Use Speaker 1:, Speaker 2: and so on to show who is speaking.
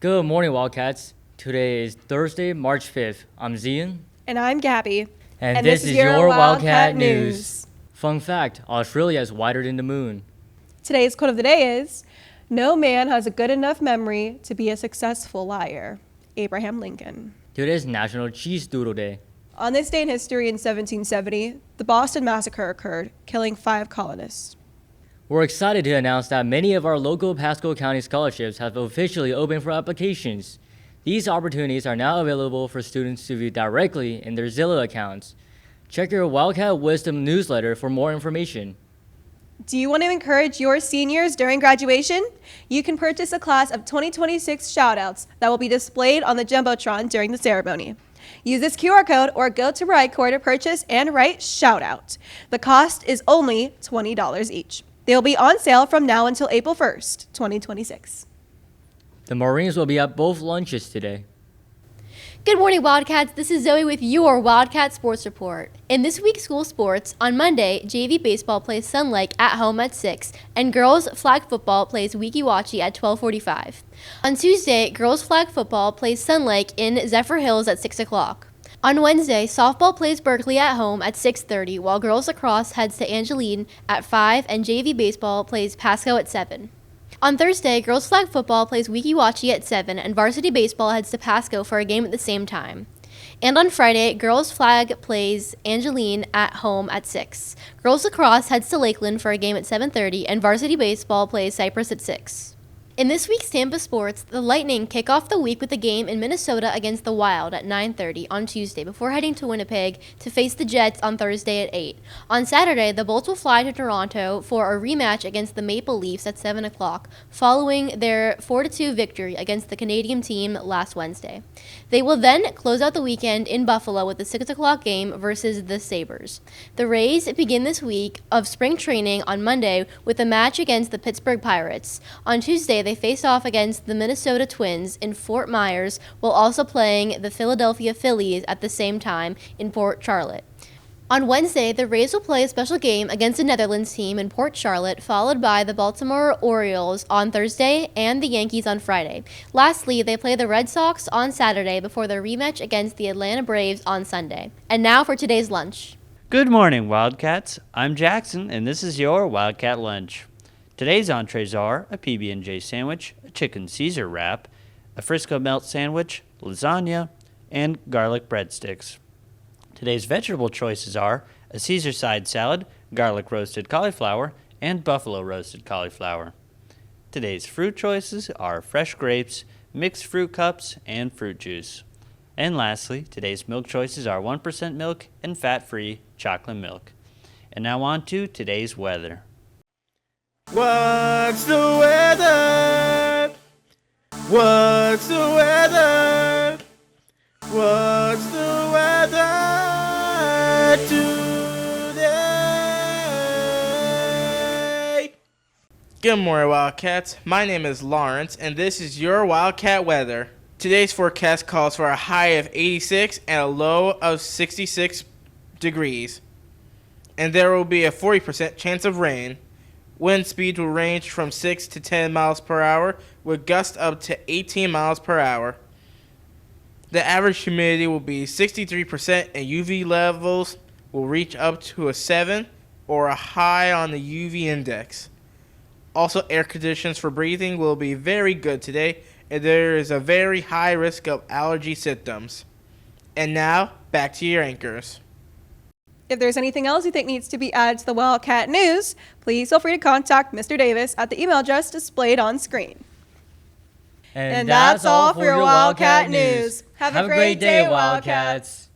Speaker 1: Good morning, Wildcats. Today is Thursday, March 5th. I'm Zian.
Speaker 2: And I'm Gabby.
Speaker 1: And this is your Wildcat News. Fun fact, Australia is wider than the moon.
Speaker 2: Today's quote of the day is, "No man has a good enough memory to be a successful liar." Abraham Lincoln.
Speaker 1: Today is National Cheese Doodle Day.
Speaker 2: On this day in history in 1770, the Boston Massacre occurred, killing 5 colonists.
Speaker 1: We're excited to announce that many of our local Pasco County scholarships have officially opened for applications. These opportunities are now available for students to view directly in their Zillow accounts. Check your Wildcat Wisdom newsletter for more information.
Speaker 2: Do you want to encourage your seniors during graduation? You can purchase a class of 2026 shoutouts that will be displayed on the Jumbotron during the ceremony. Use this QR code or go to RightCore to purchase and write shoutout. The cost is only $20 each. They will be on sale from now until April 1st, 2026.
Speaker 1: The Marines will be at both lunches today.
Speaker 3: Good morning, Wildcats. This is Zoe with your Wildcat Sports Report. In this week's school sports, on Monday, JV baseball plays Sun Lake at home at 6, and girls flag football plays Weeki Wachee at 12:45. On Tuesday, girls flag football plays Sun Lake in Zephyr Hills at 6 o'clock. On Wednesday, softball plays Berkeley at home at 6:30, while girls lacrosse heads to Angeline at 5, and JV baseball plays Pasco at 7. On Thursday, girls flag football plays Weeki Wachee at 7, and varsity baseball heads to Pasco for a game at the same time. And on Friday, girls flag plays Angeline at home at 6. Girls lacrosse heads to Lakeland for a game at 7:30, and varsity baseball plays Cypress at 6. In this week's Tampa sports, the Lightning kick off the week with a game in Minnesota against the Wild at 9:30 on Tuesday before heading to Winnipeg to face the Jets on Thursday at 8. On Saturday, the Bolts will fly to Toronto for a rematch against the Maple Leafs at 7 o'clock, following their 4-2 victory against the Canadian team last Wednesday. They will then close out the weekend in Buffalo with a 6 o'clock game versus the Sabres. The Rays begin this week of spring training on Monday with a match against the Pittsburgh Pirates. On Tuesday, they face off against the Minnesota Twins in Fort Myers, while also playing the Philadelphia Phillies at the same time in Port Charlotte. On Wednesday, the Rays will play a special game against the Netherlands team in Port Charlotte, followed by the Baltimore Orioles on Thursday and the Yankees on Friday. Lastly, they play the Red Sox on Saturday before their rematch against the Atlanta Braves on Sunday. And now for today's lunch.
Speaker 4: Good morning, Wildcats. I'm Jackson, and this is your Wildcat Lunch. Today's entrees are a PB&J sandwich, a chicken Caesar wrap, a Frisco melt sandwich, lasagna, and garlic breadsticks. Today's vegetable choices are a Caesar side salad, garlic roasted cauliflower, and buffalo roasted cauliflower. Today's fruit choices are fresh grapes, mixed fruit cups, and fruit juice. And lastly, today's milk choices are 1% milk and fat-free chocolate milk. And now on to today's weather.
Speaker 5: What's the weather? What's the weather? What's the weather today? Good morning, Wildcats. My name is Lawrence, and this is your Wildcat weather. Today's forecast calls for a high of 86 and a low of 66 degrees. And there will be a 40% chance of rain. Wind speeds will range from 6 to 10 miles per hour, with gusts up to 18 miles per hour. The average humidity will be 63%, and UV levels will reach up to a 7 or a high on the UV index. Also, air conditions for breathing will be very good today, and there is a very high risk of allergy symptoms. And now, back to your anchors.
Speaker 2: If there's anything else you think needs to be added to the Wildcat News, please feel free to contact Mr. Davis at the email address displayed on screen.
Speaker 1: And that's all for your Wildcat News.
Speaker 2: Have a great day, Wildcats.